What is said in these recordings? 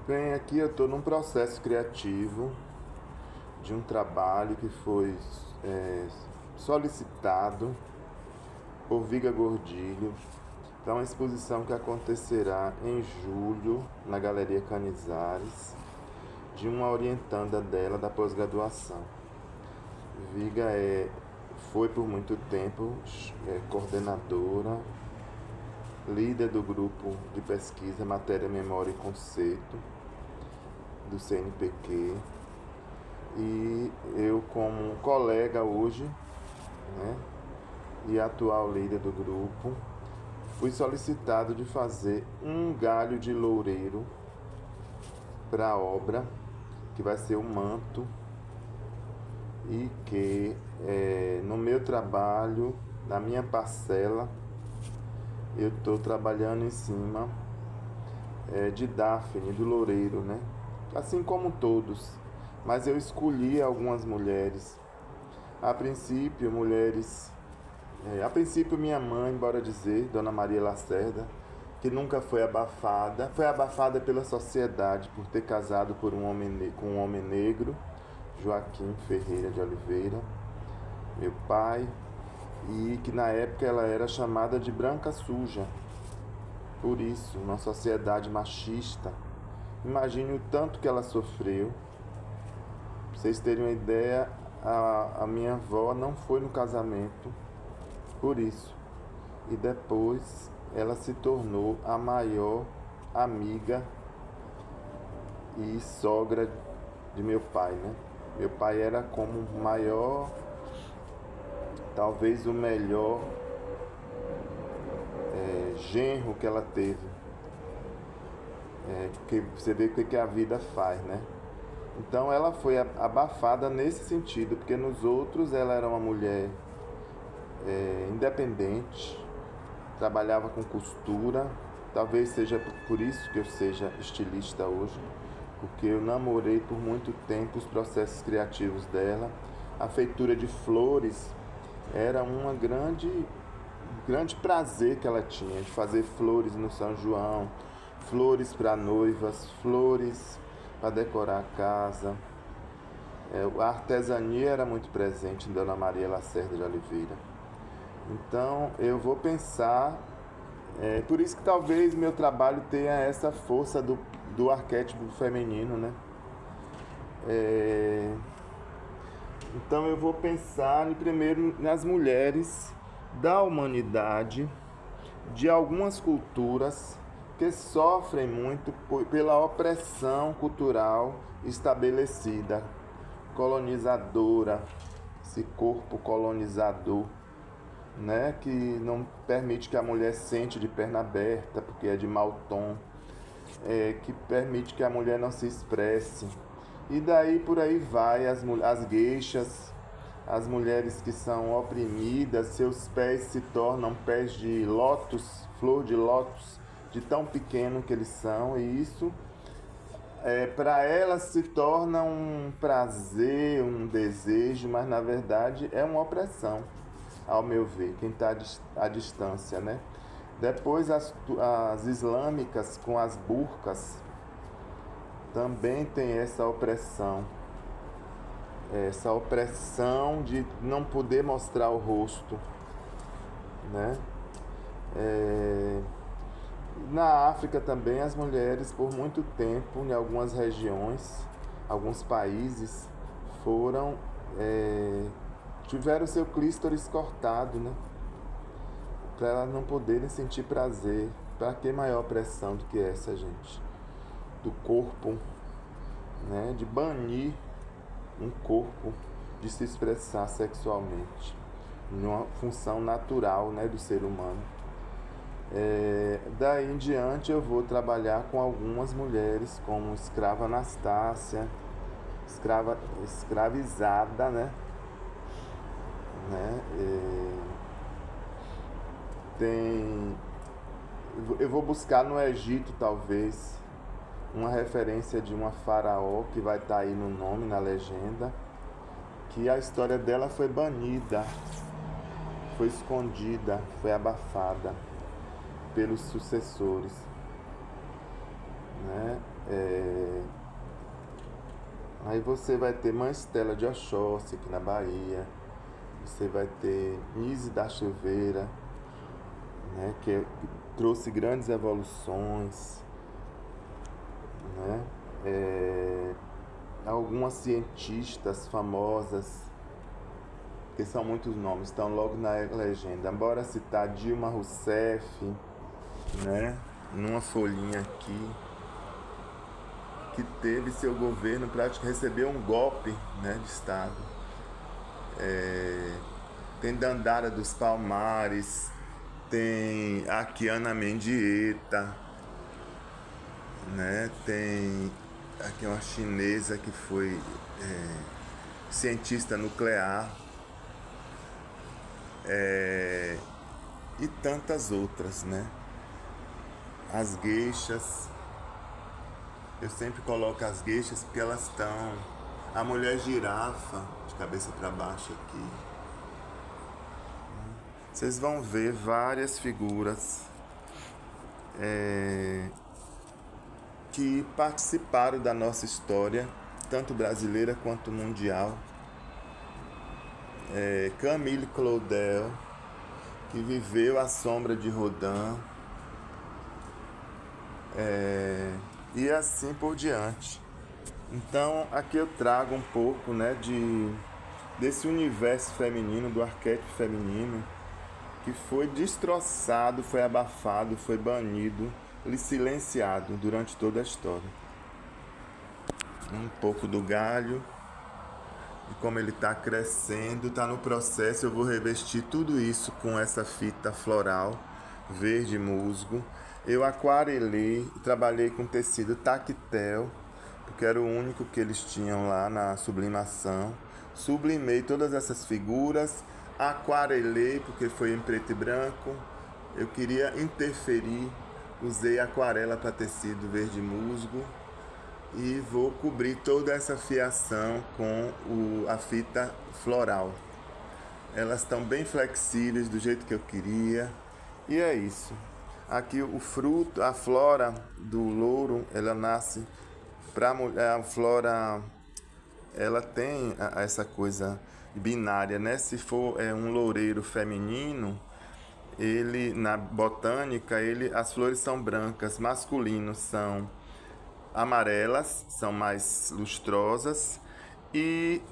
Bem, aqui eu estou num processo criativo de um trabalho que foi é, solicitado por Viga Gordilho para uma exposição que acontecerá em julho na Galeria Canizares, de uma orientanda dela da pós-graduação. Viga foi por muito tempo coordenadora, líder do grupo de pesquisa Matéria, Memória e Conceito do CNPq, e eu, como colega hoje, né, e atual líder do grupo, fui solicitado de fazer um galho de loureiro para a obra, que vai ser o manto, e que no meu trabalho, na minha parcela, eu estou trabalhando em cima de Daphne, do loureiro, né? Assim como todos, mas eu escolhi algumas mulheres. A princípio, minha mãe, bora dizer, Dona Maria Lacerda, que nunca foi abafada pela sociedade por ter casado com um homem negro, Joaquim Ferreira de Oliveira, meu pai, e que na época ela era chamada de branca suja. Por isso, uma sociedade machista. Imagine o tanto que ela sofreu. Pra vocês terem uma ideia, a minha avó não foi no casamento por isso. E depois ela se tornou a maior amiga e sogra de meu pai, né? Meu pai era como o maior, talvez o melhor genro que ela teve. Que você vê o que a vida faz, né? Então ela foi abafada nesse sentido, porque nos outros ela era uma mulher independente, trabalhava com costura. Talvez seja por isso que eu seja estilista hoje, porque eu namorei por muito tempo os processos criativos dela. A feitura de flores era um grande prazer que ela tinha, de fazer flores no São João, flores para noivas, flores para decorar a casa. A artesania era muito presente em Dona Maria Lacerda de Oliveira. Então eu vou pensar, por isso que talvez meu trabalho tenha essa força do arquétipo feminino, né? Então eu vou pensar primeiro nas mulheres da humanidade, de algumas culturas que sofrem muito pela opressão cultural estabelecida, colonizadora, esse corpo colonizador, né, que não permite que a mulher sente de perna aberta, porque é de mau tom, que permite que a mulher não se expresse. E daí por aí vai, as gueixas, as mulheres que são oprimidas, seus pés se tornam pés de lótus, flor de lótus, de tão pequeno que eles são, e isso para elas se torna um prazer, um desejo, mas na verdade é uma opressão, ao meu ver, quem está à distância, né? Depois as islâmicas com as burcas também tem essa opressão de não poder mostrar o rosto, né? Na África também as mulheres por muito tempo, em algumas regiões, alguns países, tiveram seu clítoris cortado, né? Para elas não poderem sentir prazer. Para que maior opressão do que essa, gente? Do corpo, né? De banir um corpo de se expressar sexualmente, numa função natural, né, do ser humano. Daí em diante eu vou trabalhar com algumas mulheres, como escrava Anastácia, escravizada, né? Eu vou buscar no Egito, talvez, uma referência de uma faraó que vai estar aí no nome, na legenda, que a história dela foi banida, foi escondida, foi abafada pelos sucessores, né? Aí você vai ter Mãe Estela de Oxóssi aqui na Bahia. Você vai ter Nise da Chuveira, né, que trouxe grandes evoluções, né? Algumas cientistas famosas, que são muitos nomes, estão logo na legenda. Bora citar Dilma Rousseff, né? Numa folhinha aqui, que teve seu governo praticamente recebeu um golpe, né, de Estado. Tem Dandara dos Palmares, tem a Kiana Mendieta, né? Tem aqui uma chinesa que foi cientista nuclear, e tantas outras, né? As gueixas, eu sempre coloco as gueixas porque elas estão... A mulher girafa, de cabeça para baixo aqui. Vocês vão ver várias figuras que participaram da nossa história, tanto brasileira quanto mundial. Camille Claudel, que viveu à sombra de Rodin, e assim por diante. Então aqui eu trago um pouco, né, desse universo feminino, do arquétipo feminino, que foi destroçado, foi abafado, foi banido, silenciado durante toda a história. Um pouco do galho, de como ele está crescendo, está no processo. Eu vou revestir tudo isso com essa fita floral, verde musgo. Eu aquarelei, trabalhei com tecido tactel, porque era o único que eles tinham lá na sublimação. Sublimei todas essas figuras, aquarelei, porque foi em preto e branco. Eu queria interferir, usei aquarela para tecido verde musgo e vou cobrir toda essa fiação com a fita floral. Elas estão bem flexíveis, do jeito que eu queria, e é isso. Aqui o fruto, a flora do louro, ela nasce para mulher. A flora, ela tem essa coisa binária, né? Se for um loureiro feminino, ele na botânica, as flores são brancas, masculinos são amarelas, são mais lustrosas, e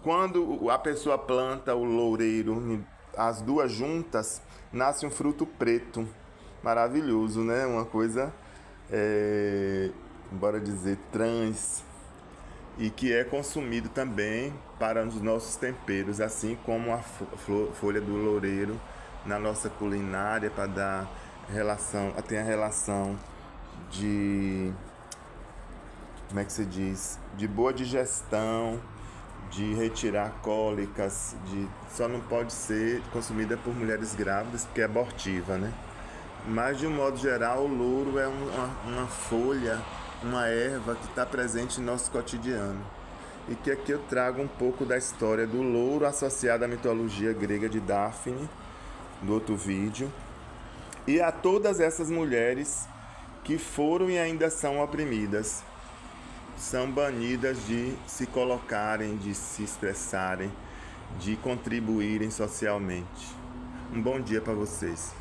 quando a pessoa planta o loureiro, as duas juntas, nasce um fruto preto, maravilhoso, né? Uma coisa, bora dizer, trans, e que é consumido também para os nossos temperos, assim como a folha do loureiro na nossa culinária, para dar relação, tem a relação de, como é que se diz, de boa digestão, de retirar cólicas, só não pode ser consumida por mulheres grávidas porque é abortiva, né? Mas de um modo geral, o louro é uma folha, uma erva que está presente no nosso cotidiano, e que aqui eu trago um pouco da história do louro associado à mitologia grega de Daphne, do outro vídeo, e a todas essas mulheres que foram e ainda são oprimidas, são banidas de se colocarem, de se expressarem, de contribuírem socialmente. Um bom dia para vocês.